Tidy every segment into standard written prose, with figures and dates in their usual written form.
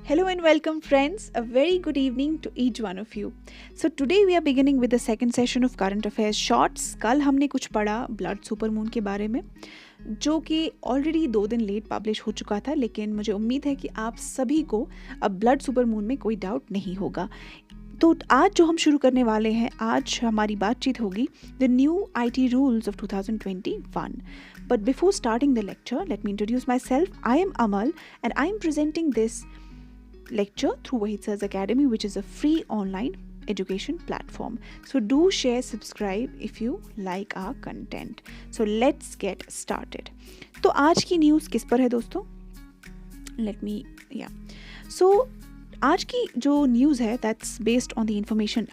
Hello and welcome, friends. A very good evening to each one of you. So today we are beginning with the second session of Current Affairs Shorts. कल हमने कुछ पढ़ा blood supermoon के बारे में, जो कि already 2 दिन लेट पब्लिश हो चुका था, लेकिन मुझे उम्मीद है कि आप सभी को अब ब्लड सुपरमून में कोई डाउट नहीं होगा। तो आज जो हम शुरू करने वाले हैं, आज हमारी बातचीत होगी the new IT rules of 2021. But before starting the lecture, let me introduce myself. I am Amal and I am presenting this lecture through Wahid Sir's Academy, which is a free online education platform. So do share, subscribe if you like our content. So let's get started. तो आज की news किस पर है दोस्तों? So आज की जो न्यूज़ है that's based on the Information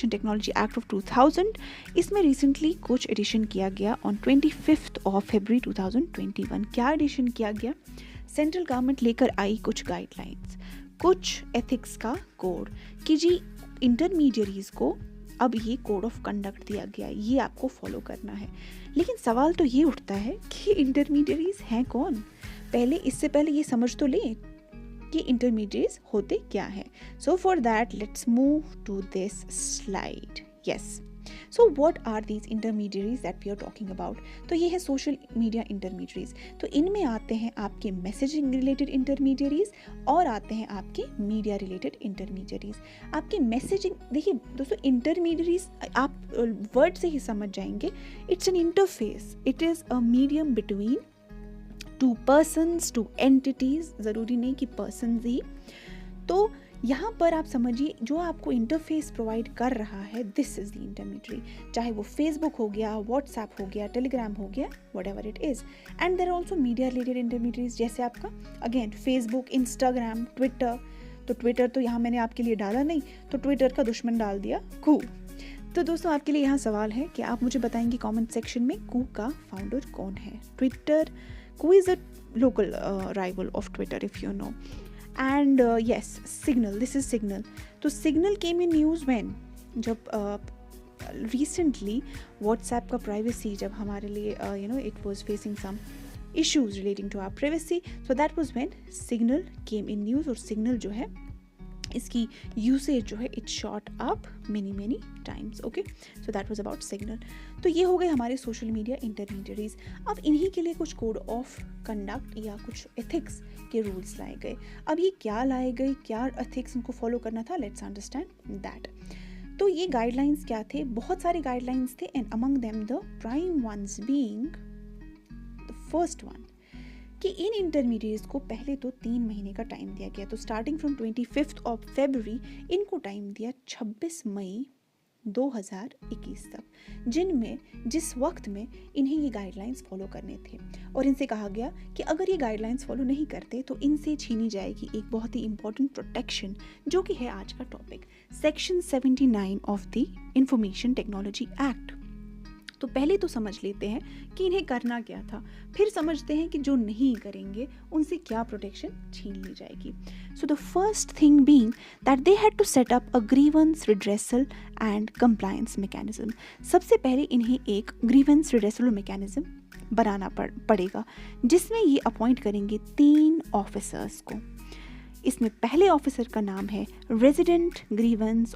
Technology Act of 2000. इसमें रिसेंटली कुछ एडिशन किया गया ऑन 25th of February 2021. क्या एडिशन किया गया? सेंट्रल गवर्नमेंट लेकर आई कुछ गाइडलाइंस, कुछ एथिक्स का कोड कि जी इंटरमीडियरीज को अब ये कोड ऑफ कंडक्ट दिया गया, ये आपको फॉलो करना है। लेकिन सवाल तो ये उठता है कि इंटरमीडियरीज हैं कौन? इससे पहले ये समझ तो लें कि इंटरमीडियरीज होते क्या हैं। So for that let's move to this slide. Yes, so what are these intermediaries that we are talking about? तो ये है सोशल मीडिया इंटरमीडियरीज। तो इनमें आते हैं आपके मैसेजिंग रिलेटेड इंटरमीडियरीज और आते हैं आपके मीडिया रिलेटेड इंटरमीडियरीज। आपके मैसेजिंग, देखिए दोस्तों, इंटरमीडियरीज आप वर्ड से ही समझ जाएंगे। It's an interface, it is a medium between two persons, two entities. ज़रूरी नहीं कि पर्सन्स ही। तो यहाँ पर आप समझिए, जो आपको इंटरफेस प्रोवाइड कर रहा है, दिस इज़ द इंटरमीडियरी। चाहे वो फेसबुक हो गया, व्हाट्सएप हो गया, टेलीग्राम हो गया, whatever it is. And there are also media related intermediaries, जैसे आपका अगेन फेसबुक, इंस्टाग्राम, ट्विटर। तो ट्विटर तो यहाँ मैंने आपके लिए डाला नहीं, तो ट्विटर का दुश्मन डाल दिया कू। तो दोस्तों, आपके लिए यहाँ सवाल है कि आप मुझे बताएंगे कमेंट सेक्शन में कू का फाउंडर कौन है। Twitter, Koo is a local rival of Twitter, if you know. And yes, Signal, this is Signal. तो Signal came in news when, जब recently WhatsApp का privacy जब हमारे लिए it was facing some issues relating to our privacy, so that was when Signal came in news. और Signal जो है, इसकी यूसेज जो है it shot up many times. Okay, so that was about signal. तो ये हो गए हमारे सोशल मीडिया इंटरमीडियरीज। अब इन्हीं के लिए कुछ कोड ऑफ कंडक्ट या कुछ एथिक्स के रूल्स लाए गए। अब ये क्या लाए गए, क्या एथिक्स इनको फॉलो करना था, लेट्स अंडरस्टैंड दैट। तो ये गाइडलाइंस क्या थे? बहुत सारे गाइडलाइंस थे, and among them the prime ones being the first one कि इन इंटरमीडिएट्स को पहले तो 3 महीने का टाइम दिया गया। तो starting from 25th of February इनको टाइम दिया 26 मई 2021 तक, जिस वक्त में इन्हें ये गाइडलाइंस फॉलो करने थे। और इनसे कहा गया कि अगर ये गाइडलाइंस फॉलो नहीं करते तो इनसे छीनी जाएगी एक बहुत ही इंपॉर्टेंट प्रोटेक्शन, जो कि है आज का topic, section 79 of the information technology act. तो पहले तो समझ लेते हैं कि इन्हें करना क्या था, फिर समझते हैं कि जो नहीं करेंगे उनसे क्या प्रोटेक्शन छीन ली जाएगी। So the first thing being that they had to set up a grievance redressal and compliance mechanism. सबसे पहले इन्हें एक ग्रीवेंस रिड्रेसल मैकेनिज्म बनाना पड़ेगा, जिसमें ये अपॉइंट करेंगे 3 ऑफिसर्स को। इसमें पहले ऑफिसर का नाम है रेजिडेंट ग्रीवेंस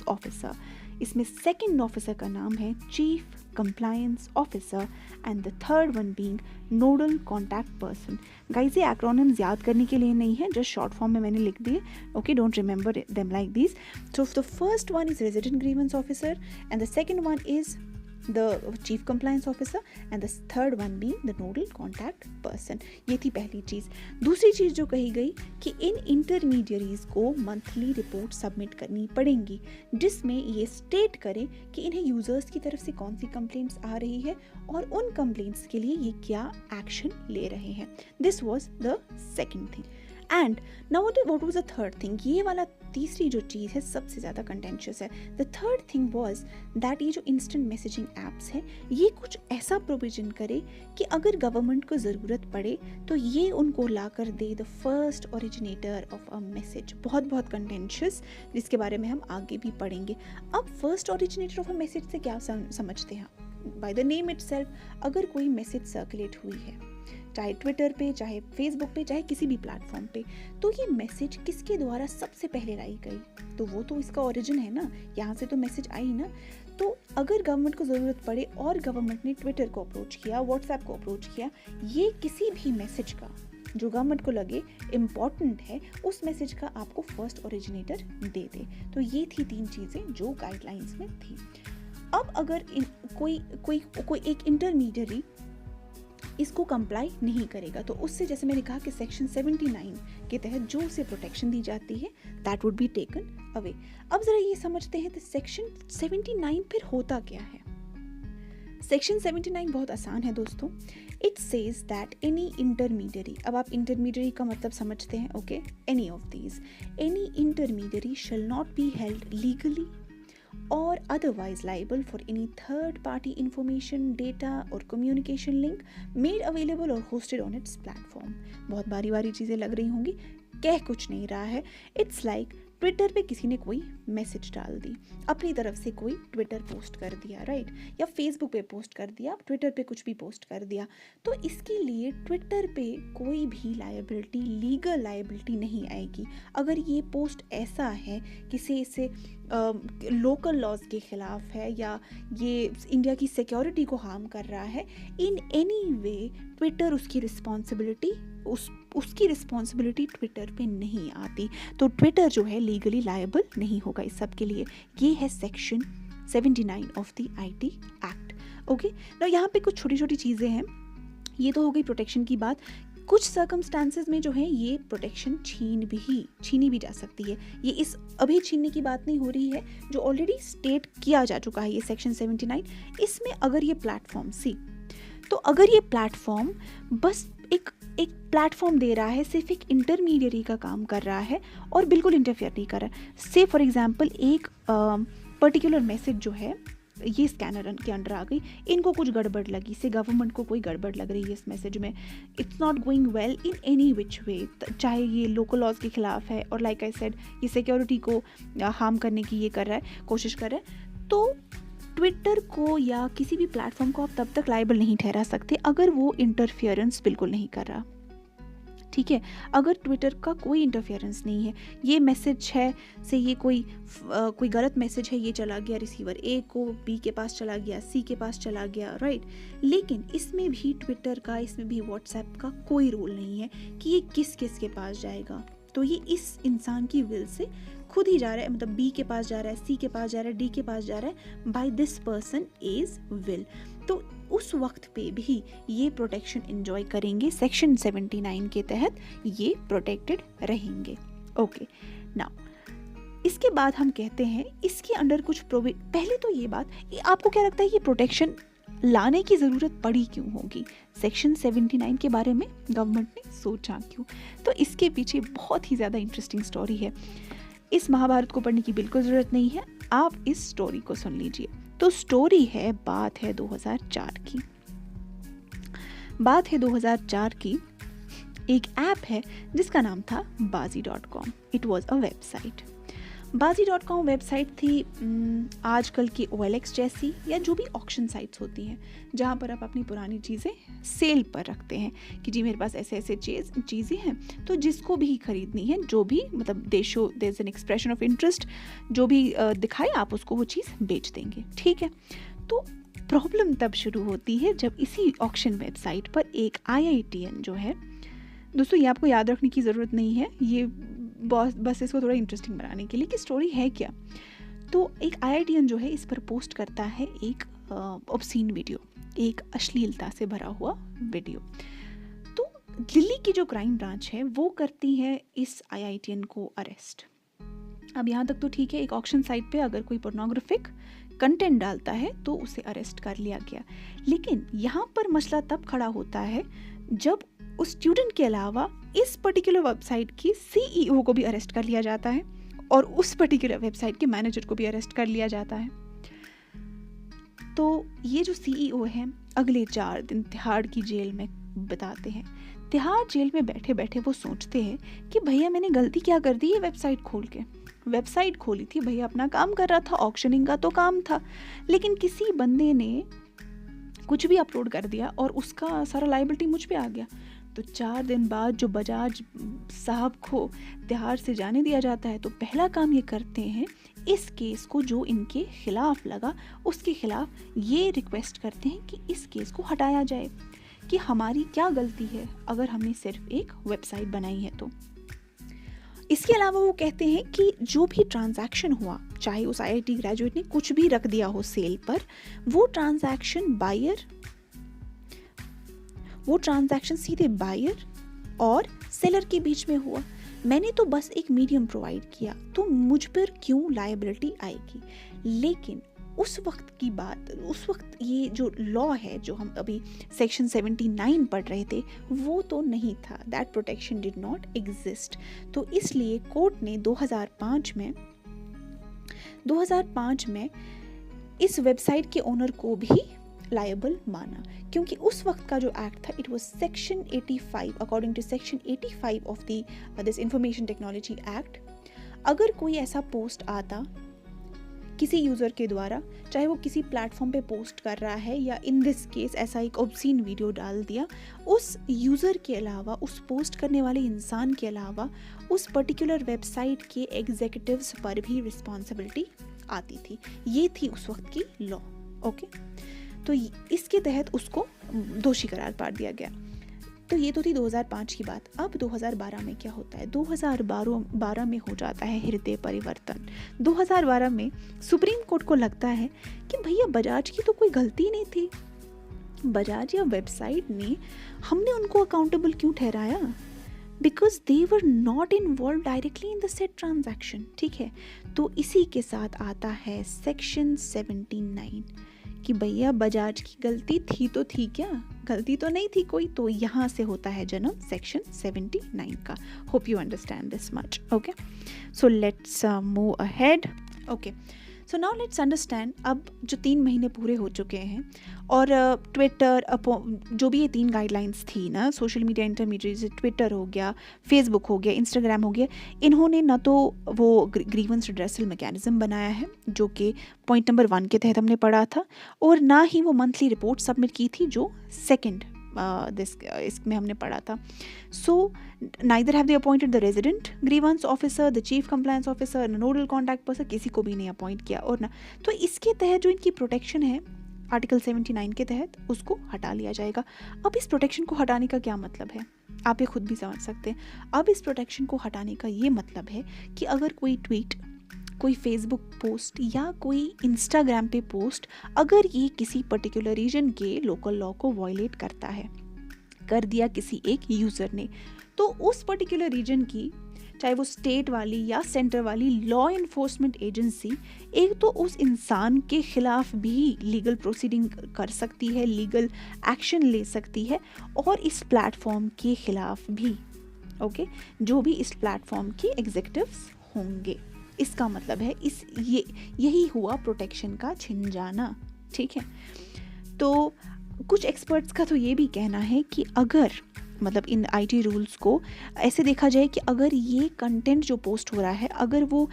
ऑफिसर। इसमें सेकंड ऑफिसर का नाम है chief compliance officer, and the third one being nodal contact person. Guys, ये एक्रोनिम्स याद करने के लिए नहीं है, जस्ट शॉर्ट फॉर्म में मैंने लिख दिए। Okay, don't remember them like this. So the first one is resident grievance officer, and the second one is the chief compliance officer, and the third one being the nodal contact person. ये थी पहली चीज़। दूसरी चीज़ जो कही गई कि इन intermediaries को monthly report submit करनी पड़ेंगी, जिसमें ये स्टेट करें कि इन्हें यूजर्स की तरफ से कौन सी कंप्लेंट्स आ रही है और उन कंप्लेंट्स के लिए ये क्या एक्शन ले रहे हैं। This was the second thing. And now what was the third thing? ये वाला तीसरी जो चीज़ है सबसे ज़्यादा कंटेंशियस है। The third thing was that ये जो इंस्टेंट मैसेजिंग एप्स है, ये कुछ ऐसा प्रोविजन करे कि अगर गवर्नमेंट को ज़रूरत पड़े तो ये उनको ला कर दे the first originator of a message. बहुत कंटेंशियस, जिसके बारे में हम आगे भी पढ़ेंगे। अब first originator of a message से क्या समझते हैं? बाय द नेम इटसेल्फ, अगर कोई मैसेज सर्कुलेट हुई है, चाहे ट्विटर पे, चाहे फेसबुक पे, चाहे किसी भी प्लेटफॉर्म पे, तो ये मैसेज किसके द्वारा सबसे पहले लाई गई? तो वो तो इसका ओरिजिन है ना, यहाँ से तो मैसेज आई ना। तो अगर गवर्नमेंट को ज़रूरत पड़े और गवर्नमेंट ने ट्विटर को अप्रोच किया, व्हाट्सएप को अप्रोच किया, ये किसी भी मैसेज का जो गवर्नमेंट को लगे इम्पॉर्टेंट है, उस मैसेज का आपको फर्स्ट ओरिजिनेटर दे दे। तो ये थी 3 चीज़ें जो गाइडलाइंस में थी। अब अगर कोई एक इंटरमीडियरी इसको कंप्लाई नहीं करेगा, तो उससे, जैसे मैंने कहा कि सेक्शन 79 के तहत जो उसे प्रोटेक्शन दी जाती है that would be taken away. अब जरा ये समझते हैं तो सेक्शन 79 फिर होता क्या है। सेक्शन 79 बहुत आसान है दोस्तों। It says that any intermediary, अब आप इंटरमीडियरी का मतलब समझते हैं, okay, any of these, any intermediary shall not be held legally or otherwise liable for any third party information, data or communication link made available or hosted on its platform। बहुत बारी बारी चीज़ें लग रही होंगी, कह कुछ नहीं रहा है। इट्स लाइक ट्विटर पे किसी ने कोई मैसेज डाल दी, अपनी तरफ से कोई ट्विटर पोस्ट कर दिया, राइट, या फेसबुक पे पोस्ट कर दिया, ट्विटर पे कुछ भी पोस्ट कर दिया, तो इसके लिए ट्विटर पे कोई भी लायबिलिटी, लीगल लायबिलिटी नहीं आएगी। अगर ये पोस्ट ऐसा है किसी से लोकल लॉज के ख़िलाफ़ है या ये इंडिया की सिक्योरिटी को हार्म कर रहा है, इन एनी वे ट्विटर उसकी रिस्पॉन्सिबिलिटी ट्विटर पे नहीं आती। तो ट्विटर जो है लीगली लायबल नहीं होगा इस सब के लिए। ये है section 79 of the IT act. Okay, ना यहाँ पे कुछ छोटी छोटी चीज़ें हैं। ये तो हो गई प्रोटेक्शन की बात। कुछ सर्कमस्टांसेस में जो है ये प्रोटेक्शन छीनी भी जा सकती है। ये इस अभी छीनने की बात नहीं हो रही है, जो ऑलरेडी स्टेट किया जा चुका है ये सेक्शन 79। इसमें अगर ये प्लेटफॉर्म तो अगर ये प्लेटफॉर्म बस एक प्लेटफॉर्म दे रहा है, सिर्फ एक इंटरमीडियरी का काम कर रहा है और बिल्कुल इंटरफेयर नहीं कर रहा है, से फॉर एग्जांपल एक पर्टिकुलर मैसेज जो है ये स्कैनर के अंडर आ गई, इनको कुछ गड़बड़ लगी, से गवर्नमेंट को कोई गड़बड़ लग रही है इस मैसेज में, it's not going well in any which way, चाहे ये लोकल लॉज के खिलाफ है और लाइक आई सेड ये सिक्योरिटी को हार्म करने की ये कर रहा है, कोशिश कर रहा है, तो ट्विटर को या किसी भी प्लेटफॉर्म को आप तब तक लायबल नहीं ठहरा सकते अगर वो इंटरफियरेंस बिल्कुल नहीं कर रहा। ठीक है, अगर ट्विटर का कोई इंटरफेरेंस नहीं है, ये मैसेज है से ये कोई गलत मैसेज है, ये चला गया रिसीवर ए को, बी के पास चला गया, सी के पास चला गया, राइट, लेकिन इसमें भी ट्विटर का, इसमें भी व्हाट्सएप का कोई रोल नहीं है कि ये किस के पास जाएगा। तो ये इस इंसान की विल से खुद ही जा रहा है, मतलब बी के पास जा रहा है, सी के पास जा रहा है, डी के पास जा रहा है, by this person is will. तो उस वक्त पे भी ये प्रोटेक्शन एंजॉय करेंगे, सेक्शन 79 के तहत ये प्रोटेक्टेड रहेंगे। ओके, नाउ इसके बाद हम कहते हैं इसके अंडर कुछ पहले तो ये बात, आपको क्या लगता है ये प्रोटेक्शन लाने की ज़रूरत पड़ी क्यों होगी? सेक्शन 79 के बारे में गवर्नमेंट ने सोचा क्यों? तो इसके पीछे बहुत ही ज़्यादा इंटरेस्टिंग स्टोरी है। इस महाभारत को पढ़ने की बिल्कुल ज़रूरत नहीं है, आप इस स्टोरी को सुन लीजिए। तो स्टोरी है, बात है 2004 की। बात है 2004 की। एक ऐप है जिसका नाम था Baazi.com। It was a website. Baazi.com website थी आजकल की OLX जैसी, या जो भी ऑक्शन साइट्स होती हैं जहाँ पर आप अपनी पुरानी चीज़ें सेल पर रखते हैं कि जी मेरे पास ऐसे ऐसे चीज़ें हैं, तो जिसको भी खरीदनी है, जो भी मतलब there is an expression of interest, जो भी दिखाए आप उसको वो चीज़ बेच देंगे। ठीक है, तो प्रॉब्लम तब शुरू होती है जब इसी ऑक्शन वेबसाइट पर एक IITian जो है, दोस्तों ये आपको याद रखने की ज़रूरत नहीं है, ये बस इसको थोड़ा इंटरेस्टिंग बनाने के लिए कि स्टोरी है क्या। तो एक IITian जो है इस पर पोस्ट करता है एक ऑब्सीन वीडियो, एक अश्लीलता से भरा हुआ वीडियो। तो दिल्ली की जो क्राइम ब्रांच है वो करती है इस IITian को अरेस्ट। अब यहाँ तक तो ठीक है, एक ऑक्शन साइट पे अगर कोई पोर्नोग्राफिक कंटेंट डालता है तो उसे अरेस्ट कर लिया गया। लेकिन यहाँ पर मसला तब खड़ा होता है जब उस स्टूडेंट के अलावा इस पर्टिकुलर वेबसाइट की CEO को भी अरेस्ट कर लिया जाता है और उस पर्टिकुलर वेबसाइट के मैनेजर को भी अरेस्ट कर लिया जाता है। तो ये जो CEO है अगले 4 दिन तिहाड़ की जेल में बिताते हैं। तिहाड़ जेल में बैठे बैठे वो सोचते हैं कि भैया मैंने गलती क्या कर दी, ये वेबसाइट खोल के। वेबसाइट खोली थी, भैया अपना काम कर रहा था, ऑक्शनिंग का तो काम था, लेकिन किसी बंदे ने कुछ भी अपलोड कर दिया और उसका सारा लाइबिलिटी मुझ पे आ गया। तो 4 दिन बाद जो बजाज साहब को तिहाड़ से जाने दिया जाता है, तो पहला काम ये करते हैं, इस केस को जो इनके खिलाफ लगा उसके खिलाफ ये रिक्वेस्ट करते हैं कि इस केस को हटाया जाए, कि हमारी क्या गलती है अगर हमने सिर्फ एक वेबसाइट बनाई है तो। इसके अलावा वो कहते हैं कि जो भी ट्रांजैक्शन हुआ, चाहे उस IIT ग्रेजुएट ने कुछ भी रख दिया हो सेल पर, वो ट्रांजैक्शन सीधे बायर और सेलर के बीच में हुआ। मैंने तो बस एक मीडियम प्रोवाइड किया, तो मुझ पर क्यों लायबिलिटी आएगी। लेकिन उस वक्त ये जो लॉ है, जो हम अभी सेक्शन 79 पढ़ रहे थे, वो तो नहीं था, that protection did not exist. तो इसलिए कोर्ट ने 2005 में इस वेबसाइट के ओनर को भी लायबल माना, क्योंकि उस वक्त का जो एक्ट था, it was section 85, according to section 85 of this information technology act. अगर कोई ऐसा पोस्ट आता किसी यूज़र के द्वारा, चाहे वो किसी प्लेटफॉर्म पे पोस्ट कर रहा है या इन दिस केस ऐसा एक ऑब्सीन वीडियो डाल दिया, उस यूज़र के अलावा, उस पोस्ट करने वाले इंसान के अलावा, उस पर्टिकुलर वेबसाइट के एग्जीक्यूटिव्स पर भी रिस्पॉन्सिबिलिटी आती थी। ये थी उस वक्त की लॉ। ओके, तो इसके तहत उसको दोषी करार पा दिया गया। तो ये तो थी 2005 की बात। अब 2012 में क्या होता है? 2012 में हो जाता है हृदय परिवर्तन। 2012 में सुप्रीम कोर्ट को लगता है कि भैया बजाज की तो कोई गलती नहीं थी, बजाज या वेबसाइट ने, हमने उनको अकाउंटेबल क्यों ठहराया? Because they were not involve directly in the set transaction. ठीक है, तो इसी के साथ आता है सेक्शन 79 कि भैया बजाज की गलती थी तो थी क्या? गलती तो नहीं थी कोई। तो यहाँ से होता है जन्म सेक्शन 79 का। Hope you understand this much. Okay, so let's move ahead. Okay, so now let's understand, अब जो 3 महीने पूरे हो चुके हैं और ट्विटर, जो भी ये 3 गाइडलाइंस थी ना, सोशल मीडिया इंटरमीडिएट, जैसे ट्विटर हो गया, फेसबुक हो गया, इंस्टाग्राम हो गया, इन्होंने ना तो वो ग्रीवेंस रिड्रेसल मैकेनिज्म बनाया है, जो कि पॉइंट नंबर 1 के तहत हमने पढ़ा था, और ना ही वो मंथली रिपोर्ट सबमिट की थी, जो सेकेंड इसमें हमने पढ़ा था। सो neither have they appointed the resident grievance officer, the chief compliance officer, nodal contact person, किसी को भी नहीं अपॉइंट किया। और ना तो इसके तहत जो इनकी प्रोटेक्शन है आर्टिकल 79 के तहत, उसको हटा लिया जाएगा। अब इस प्रोटेक्शन को हटाने का क्या मतलब है, आप ये खुद भी समझ सकते हैं। अब इस प्रोटेक्शन को हटाने का ये मतलब है कि अगर कोई ट्वीट, कोई फेसबुक पोस्ट या कोई इंस्टाग्राम पे पोस्ट, अगर ये किसी पर्टिकुलर रीजन के लोकल लॉ को वायलेट करता है, कर दिया किसी एक यूज़र ने, तो उस पर्टिकुलर रीजन की, चाहे वो स्टेट वाली या सेंटर वाली लॉ इन्फोर्समेंट एजेंसी, एक तो उस इंसान के खिलाफ भी लीगल प्रोसीडिंग कर सकती है, लीगल एक्शन ले सकती है, और इस प्लेटफॉर्म के खिलाफ भी। ओके, जो भी इस प्लेटफॉर्म के एग्जीक्यूटिव्स होंगे। इसका मतलब है यही हुआ प्रोटेक्शन का छिन जाना। ठीक है, तो कुछ एक्सपर्ट्स का तो ये भी कहना है कि अगर, मतलब इन IT रूल्स को ऐसे देखा जाए कि अगर ये कंटेंट जो पोस्ट हो रहा है, अगर वो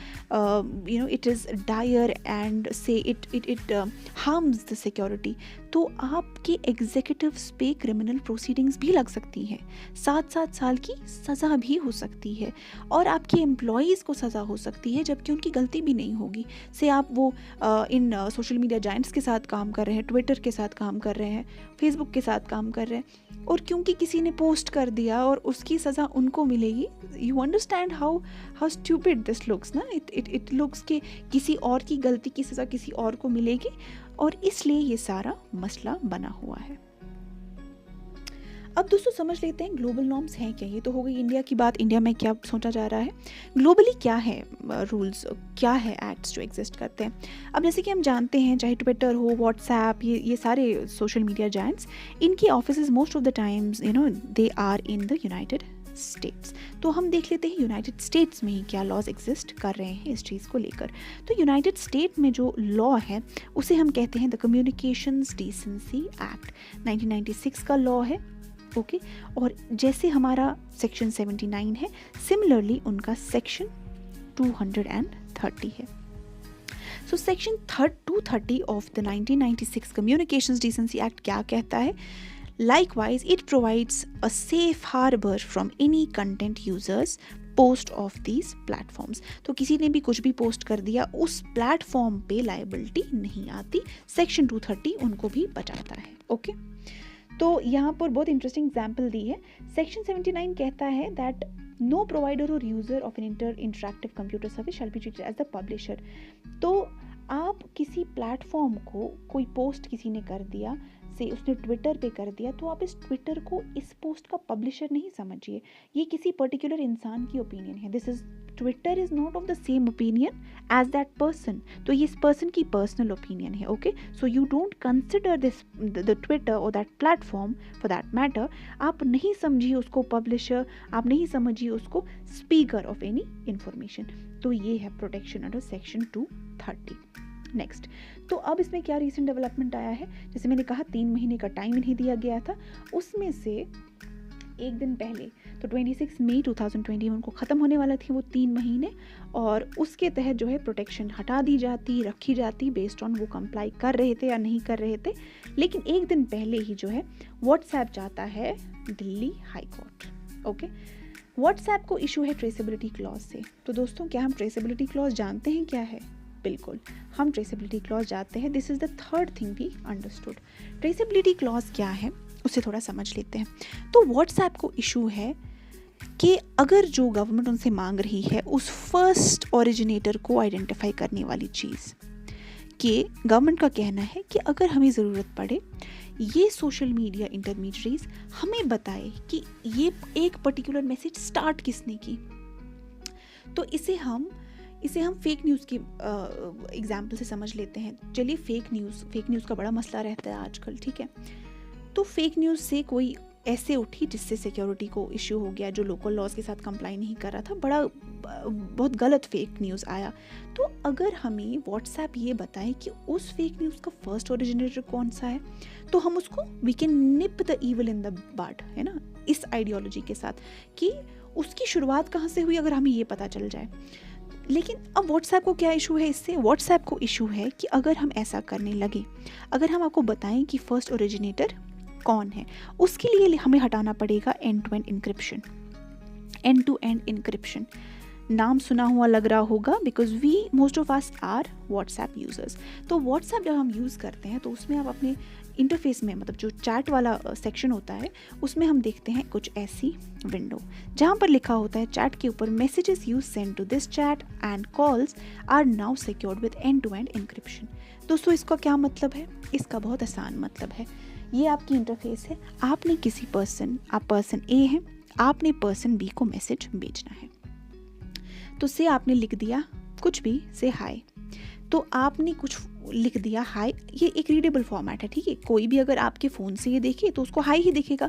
इट इज़ डायर एंड से इट हार्म्स द सिक्योरिटी, तो आपके एग्जीक्यूटिव्स पे क्रिमिनल प्रोसीडिंग्स भी लग सकती हैं, 7 साल की सज़ा भी हो सकती है, और आपके एम्प्लॉयज़ को सज़ा हो सकती है, जबकि उनकी गलती भी नहीं होगी। से आप वो इन सोशल मीडिया जायंट्स के साथ काम कर रहे हैं, ट्विटर के साथ काम कर रहे हैं, फेसबुक के साथ काम कर रहे हैं, और क्योंकि किसी ने पोस्ट कर दिया और उसकी सज़ा उनको मिलेगी। You understand how stupid this looks ना, इट लुक्स के किसी और की गलती की सज़ा किसी और को मिलेगी, और इसलिए ये सारा मसला बना हुआ है। अब दोस्तों समझ लेते हैं ग्लोबल नॉर्म्स हैं क्या। ये तो हो गई इंडिया की बात, इंडिया में क्या सोचा जा रहा है, ग्लोबली क्या है रूल्स, क्या है एक्ट्स जो एग्जिस्ट करते हैं। अब जैसे कि हम जानते हैं, चाहे ट्विटर हो, व्हाट्सएप, ये सारे सोशल मीडिया जायंट्स, इनकी offices most of the times they are in the United States. तो हम देख लेते हैं यूनाइटेड स्टेट्स में ही क्या लॉज एग्जिस्ट कर रहे हैं इस चीज़ को लेकर। तो यूनाइटेड स्टेट में जो लॉ है उसे हम कहते हैं द कम्युनिकेशंस डिसेंसी एक्ट, 1996 का लॉ है। ओके, और जैसे हमारा सेक्शन 79 है, सिमिलरली उनका सेक्शन 230 है। So section 230 of the 1996 communications decency act क्या कहता है? Likewise, it provides a safe harbor from any content users post of these platforms. तो किसी ने भी कुछ भी पोस्ट कर दिया उस प्लेटफॉर्म पे लाइबिलिटी नहीं आती, सेक्शन 230 उनको भी बचाता है। ओके, तो यहाँ पर बहुत इंटरेस्टिंग एग्जाम्पल दी है। सेक्शन 79 कहता है दैट नो प्रोवाइडर और user of an interactive computer service shall be treated as the publisher. तो आप किसी प्लेटफॉर्म को कोई पोस्ट किसी ने कर दिया, से उसने ट्विटर पे कर दिया, तो आप इस ट्विटर को इस पोस्ट का पब्लिशर नहीं समझिए, ये किसी पर्टिकुलर इंसान की ओपिनियन है। This is Twitter is not of the same opinion as that person, तो ये इस पर्सन की पर्सनल ओपिनियन है। Okay, so you don't consider this the Twitter और that platform for that matter, आप नहीं समझिए उसको पब्लिशर, आप नहीं समझिए उसको स्पीकर ऑफ एनी इंफॉर्मेशन। तो ये है प्रोटेक्शन अंडर सेक्शन 230। नेक्स्ट, तो अब इसमें क्या रीसेंट डेवलपमेंट आया है? जैसे मैंने कहा 3 महीने का टाइम इन्हें दिया गया था, उसमें से एक दिन पहले तो 26 मई 2021 को ख़त्म होने वाला थी वो 3 महीने, और उसके तहत जो है प्रोटेक्शन हटा दी जाती, रखी जाती बेस्ड ऑन वो कंप्लाई कर रहे थे या नहीं कर रहे थे। लेकिन एक दिन पहले ही जो है व्हाट्सएप जाता है Delhi high court. Okay, WhatsApp को इशू है ट्रेसेबिलिटी क्लॉज से। तो दोस्तों, क्या हम ट्रेसेबिलिटी क्लॉज जानते हैं क्या है? बिल्कुल, हम ट्रेसेबिलिटी क्लॉज जानते हैं। This is the third thing we understood. Traceability clause क्या है उसे थोड़ा समझ लेते हैं। तो व्हाट्सएप को इशू है कि अगर जो गवर्नमेंट उनसे मांग रही है उस फर्स्ट ओरिजिनेटर को आइडेंटिफाई करने वाली चीज़, कि गवर्नमेंट का कहना है कि अगर हमें ज़रूरत पड़े ये सोशल मीडिया इंटरमीडिएट्स हमें बताए कि ये एक पर्टिकुलर मैसेज स्टार्ट किसने की, तो इसे हम फेक न्यूज़ की एग्जाम्पल से समझ लेते हैं। चलिए, फेक न्यूज़ का बड़ा मसला रहता है आजकल, ठीक है। तो फेक न्यूज़ से कोई ऐसे उठी जिससे सिक्योरिटी को इश्यू हो गया, जो लोकल लॉज के साथ कंप्लाई नहीं कर रहा था, बहुत गलत फेक न्यूज़ आया। तो अगर हमें व्हाट्सएप ये बताए कि उस फेक न्यूज़ का फर्स्ट ओरिजिनेटर कौन सा है, तो हम उसको we can nip the evil in the bud, है ना, इस आइडियोलॉजी के साथ कि उसकी शुरुआत कहाँ से हुई, अगर हमें ये पता चल जाए। लेकिन अब व्हाट्सएप को क्या इशू है इससे? व्हाट्सएप को इशू है कि अगर हम ऐसा करने लगे, अगर हम आपको बताएं कि फर्स्ट ओरिजिनेटर कौन है, उसके लिए हमें हटाना पड़ेगा end to end encryption. End to end encryption नाम सुना हुआ लग रहा होगा, because we most of us are WhatsApp users. तो व्हाट्सएप जब हम यूज़ करते हैं तो उसमें आप अपने इंटरफेस में, मतलब जो चैट वाला सेक्शन होता है, उसमें हम देखते हैं कुछ ऐसी विंडो जहाँ पर लिखा होता है चैट के ऊपर messages you send to this chat and calls are now secured with end to end encryption. दोस्तों, इसका क्या मतलब है? इसका बहुत आसान मतलब है। ये आपकी इंटरफेस है, आपने किसी आप पर्सन ए हैं, आपने पर्सन बी को मैसेज भेजना है। तो से आपने लिख दिया कुछ भी, से हाय, तो आपने कुछ लिख दिया हाय, ये एक रीडेबल फॉर्मेट है, ठीक है। कोई भी अगर आपके फ़ोन से ये देखे तो उसको हाय ही दिखेगा।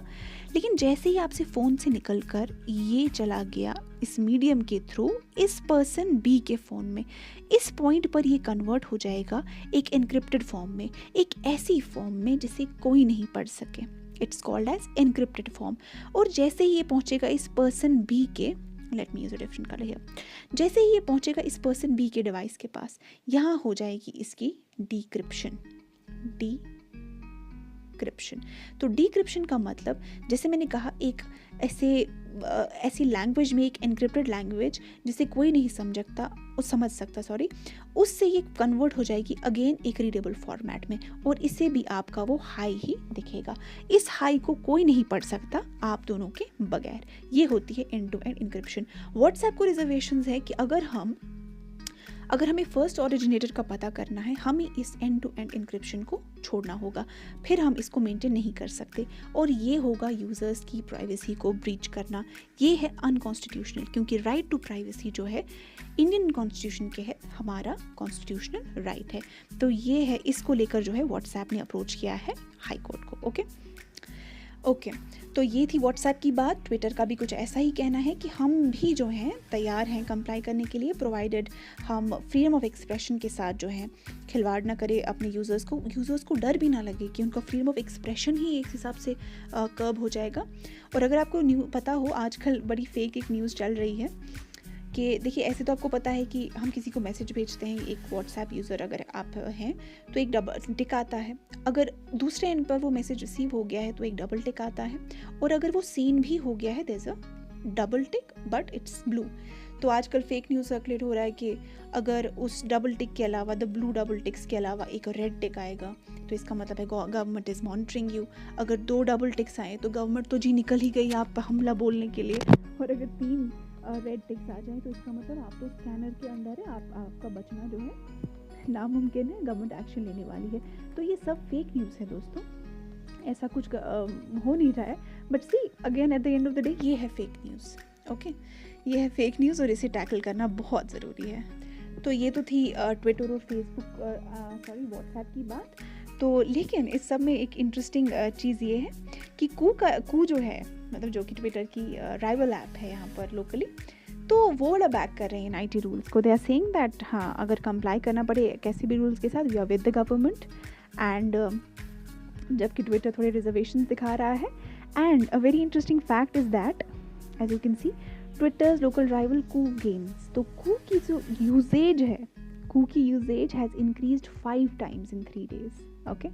लेकिन जैसे ही आपसे फ़ोन से निकलकर ये चला गया इस मीडियम के थ्रू इस पर्सन बी के फ़ोन में, इस पॉइंट पर ये कन्वर्ट हो जाएगा एक एनक्रिप्टेड फॉर्म में, एक ऐसी फॉर्म में जिसे कोई नहीं पढ़ सके। It's called as encrypted form. और जैसे ही ये पहुँचेगा इस पर्सन बी के, let me use a different colour here, जैसे ही ये पहुंचेगा इस पर्सन बी के डिवाइस के पास, यहाँ हो जाएगी इसकी डिक्रिप्शन। तो डिक्रिप्शन का मतलब, जैसे मैंने कहा, एक ऐसी लैंग्वेज में, एक एनक्रिप्टेड लैंग्वेज जिसे कोई नहीं समझ सकता, उससे ये कन्वर्ट हो जाएगी अगेन एक रीडेबल फॉर्मेट में, और इसे भी आपका वो हाई ही दिखेगा। इस हाई को कोई नहीं पढ़ सकता आप दोनों के बगैर। ये होती है end to end encryption. WhatsApp को रिजर्वेशंस है कि अगर हमें फर्स्ट ओरिजिनेटर का पता करना है, हमें इस एंड टू एंड इंक्रिप्शन को छोड़ना होगा, फिर हम इसको मेंटेन नहीं कर सकते, और ये होगा यूज़र्स की प्राइवेसी को ब्रीच करना। ये है अनकॉन्स्टिट्यूशनल, क्योंकि राइट टू प्राइवेसी जो है इंडियन कॉन्स्टिट्यूशन के है, हमारा कॉन्स्टिट्यूशनल राइट है। तो ये है, इसको लेकर जो है व्हाट्सएप ने अप्रोच किया है हाई कोर्ट को। ओके, तो ये थी व्हाट्सएप की बात। ट्विटर का भी कुछ ऐसा ही कहना है कि हम भी जो हैं तैयार हैं कंप्लाई करने के लिए, प्रोवाइडेड हम फ्रीडम ऑफ एक्सप्रेशन के साथ जो है खिलवाड़ ना करें अपने यूज़र्स को डर भी ना लगे कि उनका फ्रीडम ऑफ एक्सप्रेशन ही एक हिसाब से कर्ब हो जाएगा। और अगर आपको पता हो, आजकल बड़ी फेक एक न्यूज़ चल रही है कि देखिए ऐसे तो आपको पता है कि हम किसी को मैसेज भेजते हैं, एक व्हाट्सएप यूज़र अगर आप हैं तो एक डबल टिक आता है, अगर दूसरे एंड पर वो मैसेज रिसीव हो गया है तो एक डबल टिक आता है, और अगर वो सीन भी हो गया है there is a double tick but it's blue. तो आजकल फेक न्यूज़ सर्कुलेट हो रहा है कि अगर उस डबल टिक के अलावा, द ब्लू डबल टिक्स के अलावा एक रेड टिक आएगा तो इसका मतलब है गवर्नमेंट इज़ मॉनिटरिंग यू। अगर 2 डबल टिक्स आए तो गवर्नमेंट तो जी निकल ही गई आप पर हमला बोलने के लिए, और अगर 3 रेड टिक्स आ जाए तो इसका मतलब आप तो स्कैनर के अंदर है, आपका बचना जो है नामुमकिन है, गवर्नमेंट एक्शन लेने वाली है। तो ये सब फेक न्यूज़ है दोस्तों, ऐसा कुछ हो नहीं रहा है, but see again at the end of the day ये है फेक न्यूज़। ओके, ये है फेक न्यूज़ और इसे टैकल करना बहुत ज़रूरी है। तो ये तो थी ट्विटर और फेसबुक व्हाट्सएप की बात। तो लेकिन इस सब में एक इंटरेस्टिंग चीज़ ये है कि कू जो है, मतलब जो कि ट्विटर की राइवल ऐप है यहाँ पर लोकली, तो वो बैक कर रहे हैं आईटी रूल्स को। दे आर सेइंग दैट हाँ, अगर कंप्लाई करना पड़े कैसे भी रूल्स के साथ, we are with the government. And जबकि ट्विटर थोड़े रिजर्वेशंस दिखा रहा है। And a very interesting fact is that as you can see Twitter's local rival Koo gains, तो कू की जो यूजेज है, कू की usage has increased 5 times in 3 days। Okay,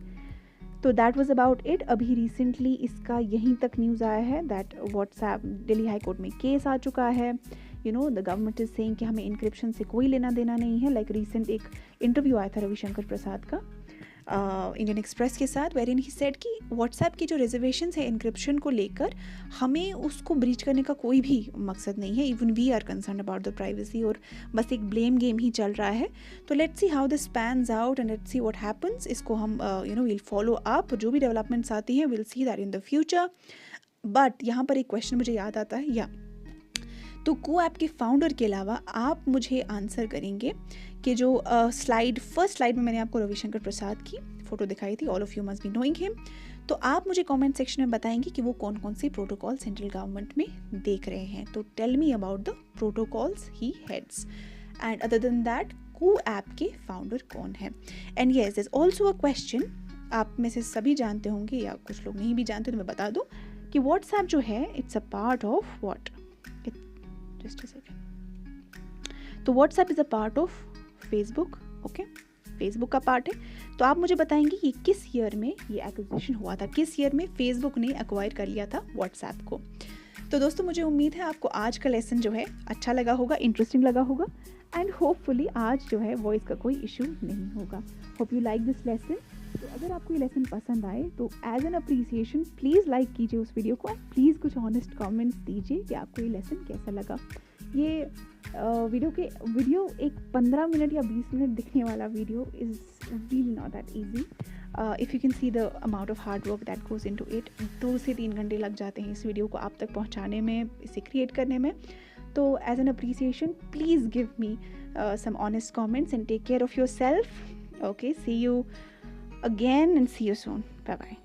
तो दैट वाज अबाउट इट। अभी रिसेंटली इसका यहीं तक न्यूज़ आया है that WhatsApp Delhi high court में केस आ चुका है। You know the government is saying कि हमें इंक्रिप्शन से कोई लेना देना नहीं है। लाइक रिसेंट एक इंटरव्यू आया था रविशंकर प्रसाद का इंडियन एक्सप्रेस के साथ, वेर इन ही सेड कि व्हाट्सएप की जो रिजर्वेशंस है इंक्रिप्शन को लेकर, हमें उसको ब्रीच करने का कोई भी मकसद नहीं है। Even we are concern about the privacy, और बस एक ब्लेम गेम ही चल रहा है। तो let's see how this pans out and let's see what happens. इसको हम विल फॉलो अप, जो भी डेवलपमेंट्स आती हैं will see that in the future. But यहाँ पर एक क्वेश्चन मुझे याद आता है, या तो कू ऐप के फाउंडर के अलावा आप मुझे आंसर करेंगे कि जो फर्स्ट स्लाइड में मैंने आपको रविशंकर प्रसाद की फ़ोटो दिखाई थी, all of you must be knowing him, तो आप मुझे कमेंट सेक्शन में बताएंगे कि वो कौन कौन से प्रोटोकॉल सेंट्रल गवर्नमेंट में देख रहे हैं। तो tell me about the protocols he heads, and other than that Koo app के फाउंडर कौन है। And yes there is also a question, आप में से सभी जानते होंगे या कुछ लोग नहीं भी जानते, तो मैं बता दूँ कि व्हाट्सएप जो है it's a part of what, just a second, तो WhatsApp is a part of Facebook. Okay, Facebook का पार्ट है। तो आप मुझे बताएंगे ये किस ईयर में ये एक्विजिशन हुआ था, किस ईयर में फेसबुक ने एक्वायर कर लिया था व्हाट्सएप को। तो दोस्तों मुझे उम्मीद है आपको आज का लेसन जो है अच्छा लगा होगा, इंटरेस्टिंग लगा होगा, एंड होपफुली आज जो है वॉइस का कोई इशू नहीं होगा। Hope you like this lesson. तो अगर आपको ये लेसन पसंद आए तो as an appreciation please like कीजिए उस वीडियो को, एंड प्लीज़ कुछ ऑनेस्ट कमेंट्स दीजिए कि आपको ये लेसन कैसा लगा। ये वीडियो एक 15 मिनट या 20 मिनट दिखने वाला video is really not that easy. If you can see the amount of hard work that goes into it, 2 से 3 घंटे लग जाते हैं इस वीडियो को आप तक पहुंचाने में, इसे क्रिएट करने में। तो as an appreciation please give me some honest comments and take care of yourself. Okay, see you again and see you soon. Bye bye.